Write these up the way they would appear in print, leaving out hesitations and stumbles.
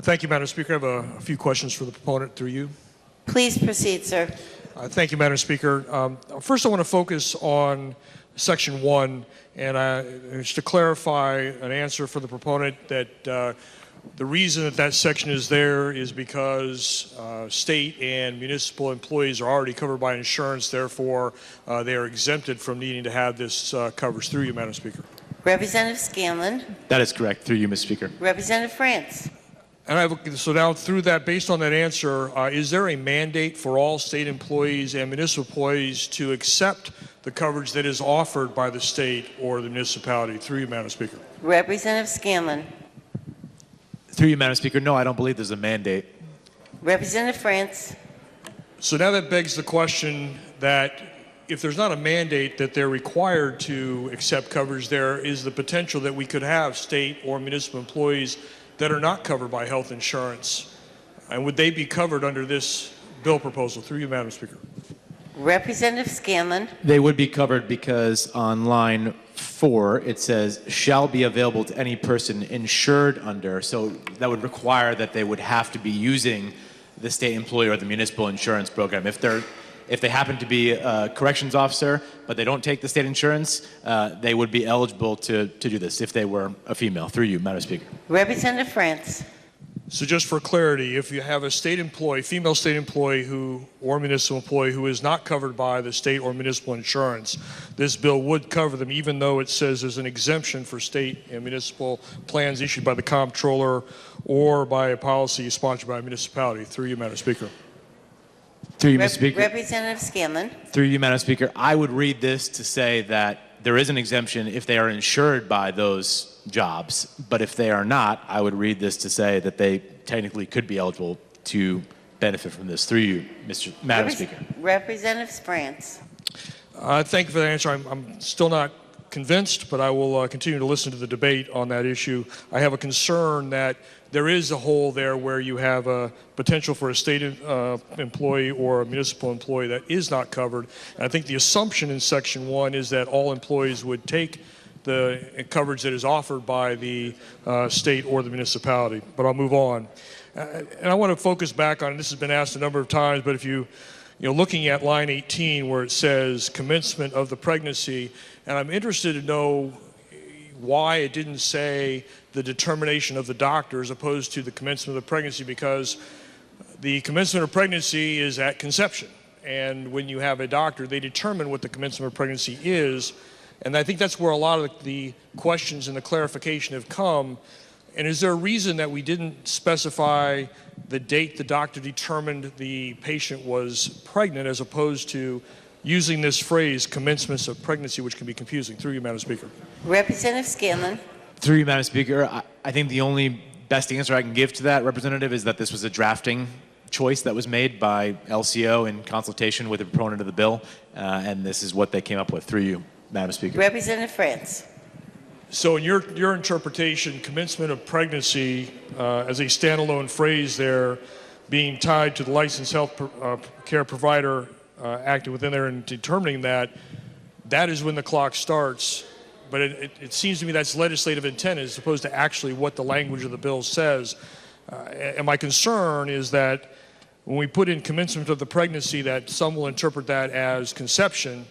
Thank you, Madam Speaker. I have a few questions for the proponent through you. Please proceed, sir. Thank you, Madam Speaker. First, I want to focus on Section 1, and just to clarify an answer for the proponent that the reason that section is there is because state and municipal employees are already covered by insurance, therefore they are exempted from needing to have this coverage. Through you, Madam Speaker. Representative Scanlon. That is correct. Through you, Mr. Speaker. Representative France. And so now through that, based on that answer, is there a mandate for all state employees and municipal employees to accept the coverage that is offered by the state or the municipality? Through you, Madam Speaker. Representative Scanlon. Through you, Madam Speaker. No, I don't believe there's a mandate. Representative France. So now that begs the question that if there's not a mandate that they're required to accept coverage, there is the potential that we could have state or municipal employees that are not covered by health insurance. And would they be covered under this bill proposal? Through you, Madam Speaker. Representative Scanlon. They would be covered because on line 4 it says shall be available to any person insured under. So that would require that they would have to be using the state employee or the municipal insurance program. If they happen to be a corrections officer but they don't take the state insurance, they would be eligible to do this if they were a female. Through you, Madam Speaker. Representative France. So just for clarity, if you have a state employee, female state employee or municipal employee who is not covered by the state or municipal insurance, this bill would cover them even though it says there's an exemption for state and municipal plans issued by the comptroller or by a policy sponsored by a municipality. Through you, Madam Speaker. Through you, Mr. Speaker. Representative Scanlon. Through you, Madam Speaker. I would read this to say that there is an exemption if they are insured by those jobs, but if they are not, I would read this to say that they technically could be eligible to benefit from this. Through you, Madam Speaker. Representative France. Thank you for that answer. I'm still not convinced, but I will continue to listen to the debate on that issue. I have a concern that there is a hole there where you have a potential for a state employee or a municipal employee that is not covered. And I think the assumption in Section 1 is that all employees would take the coverage that is offered by the state or the municipality. But I'll move on. And I want to focus back on, this has been asked a number of times, but if looking at line 18 where it says commencement of the pregnancy, and I'm interested to know why it didn't say the determination of the doctor as opposed to the commencement of the pregnancy, because the commencement of pregnancy is at conception. And when you have a doctor, they determine what the commencement of pregnancy is. And I think that's where a lot of the questions and the clarification have come. And is there a reason that we didn't specify the date the doctor determined the patient was pregnant as opposed to using this phrase, commencement of pregnancy, which can be confusing? Through you, Madam Speaker. Representative Scanlon. Through you, Madam Speaker. I think the only best answer I can give to that, Representative, is that this was a drafting choice that was made by LCO in consultation with the proponent of the bill, and this is what they came up with. Through you, Madam Speaker. Representative France. So in your interpretation, commencement of pregnancy as a standalone phrase there being tied to the licensed health care provider acting within there and determining that is when the clock starts. But it seems to me that's legislative intent as opposed to actually what the language of the bill says. And my concern is that when we put in commencement of the pregnancy, that some will interpret that as conception,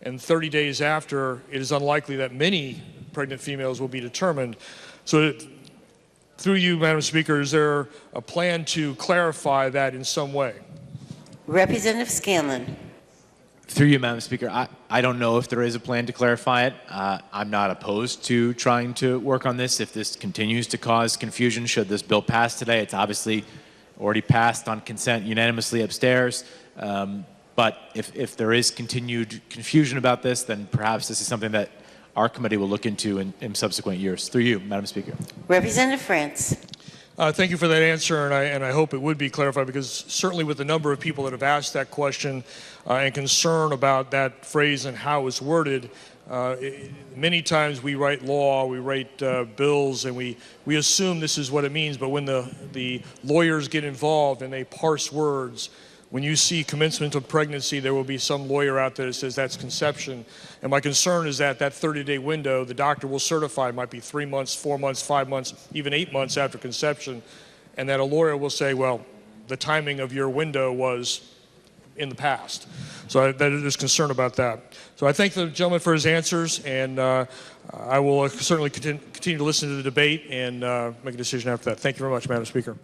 and 30 days after, it is unlikely that many pregnant females will be determined. So through you, Madam Speaker, is there a plan to clarify that in some way? Representative Scanlon. Through you, Madam Speaker, I don't know if there is a plan to clarify it. I'm not opposed to trying to work on this if this continues to cause confusion. Should this bill pass today, it's obviously already passed on consent unanimously upstairs. But if there is continued confusion about this, then perhaps this is something that our committee will look into in subsequent years. Through you, Madam Speaker. Representative France. Thank you for that answer, and I hope it would be clarified, because certainly with the number of people that have asked that question and concern about that phrase and how it's worded, many times we write law, we write bills, and we assume this is what it means, but when the lawyers get involved and they parse words, when you see commencement of pregnancy, there will be some lawyer out there that says that's conception. And my concern is that 30-day window, the doctor will certify, might be 3 months, 4 months, 5 months, even 8 months after conception. and that a lawyer will say, well, the timing of your window was in the past. So there's concern about that. So I thank the gentleman for his answers, and I will certainly continue to listen to the debate and make a decision after that. Thank you very much, Madam Speaker.